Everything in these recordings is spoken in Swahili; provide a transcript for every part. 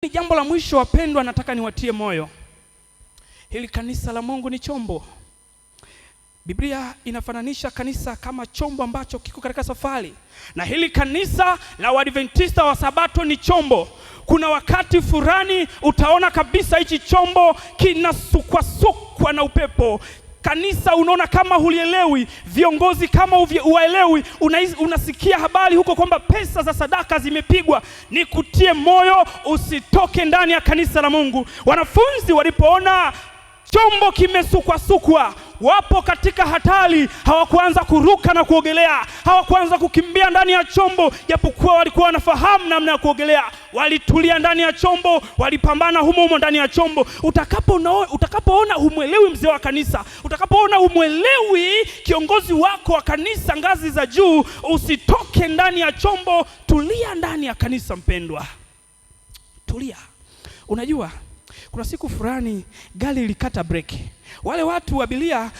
Jambo la mwisho wapendwa, nataka niwatie moyo. Hili kanisa la Mungu ni chombo. Biblia inafananisha kanisa kama chombo ambacho kiko katika safari. Na hili kanisa la Waadventista wa Sabato ni chombo. Kuna wakati fulani utaona kabisa hichi chombo kinasukwa na upepo. Kanisa unaona kama hulielewi, viongozi kama uwaelewi, unasikia habari huko kwamba pesa za sadaka zimepigwa. Nikutie moyo, usitoke ndani ya kanisa la Mungu. Wanafunzi walipoona chombo kimesukwa, wapo katika hatari, hawakuanza kuruka na kuogelea, hawakuanza kukimbia ndani ya chombo, japokuwa walikuwa wanafahamu namna ya kuogelea. Walitulia ndani ya chombo, walipambana humo ndani ya chombo. Utakapoona humwelewi mzee wa kanisa, utakapoona humwelewi kiongozi wako wa kanisa ngazi za juu, usitoke ndani ya chombo, tulia ndani ya kanisa mpendwa. Tulia. Unajua, kuna siku fulani gari ilikata breki. Wale watu wa abiria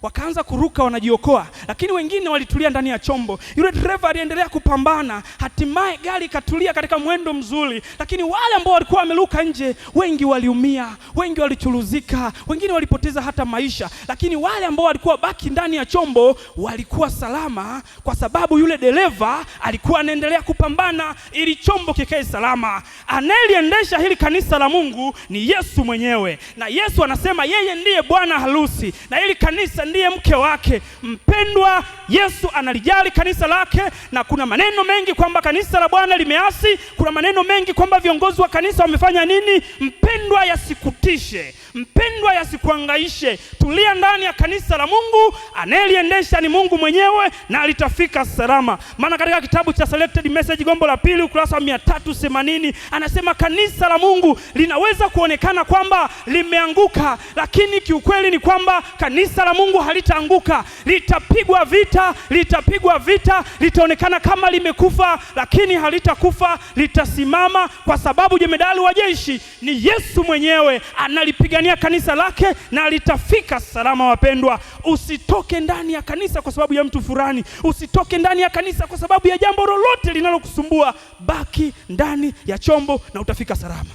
wakaanza kuruka wanajiokoa, lakini wengine walitulia ndani ya chombo. Yule driver aliendelea kupambana, hatimaye gari ikatulia katika mwendo mzuri. Lakini wale ambao walikuwa wameruka nje, wengi waliumia, wengi walichuruzika, wengine walipoteza hata maisha. Lakini wale ambao walikuwa baki ndani ya chombo walikuwa salama, kwa sababu yule dereva alikuwa anaendelea kupambana ili chombo kikae salama. Anayeliendesha hili kanisa la Mungu ni Yesu mwenyewe, na Yesu anasema yeye ndiye bwana harusi na hili kanisa ndiye mke wake. Mpendwa, Yesu analijali kanisa lake, na kuna maneno mengi kwamba kanisa la Bwana limeasi, kuna maneno mengi kwamba viongozi wa kanisa wamefanya nini. Mpendwa, yasikutishe, mpendwa, yasikuangaishe. Tulia ndani ya kanisa la Mungu, anayeliendesha ni Mungu mwenyewe na litafika salama. Maana katika kitabu cha Selected Message gombo la 2 ukurasa wa 380 anasema kanisa la Mungu linaweza kuonekana kwamba limeanguka, lakini kiukweli ni kwamba kanisa la Mungu halitaanguka. Litapigwa vita, litaonekana kama limekufa, lakini halitakufa, litasimama, kwa sababu jemedali wa jeshi ni Yesu mwenyewe, analipigania kanisa lake na litafika salama. Wapendwa, usitoke ndani ya kanisa kwa sababu ya mtu fulani, usitoke ndani ya kanisa kwa sababu ya jambo lolote linalokusumbua. Baki ndani ya chombo na utafika salama.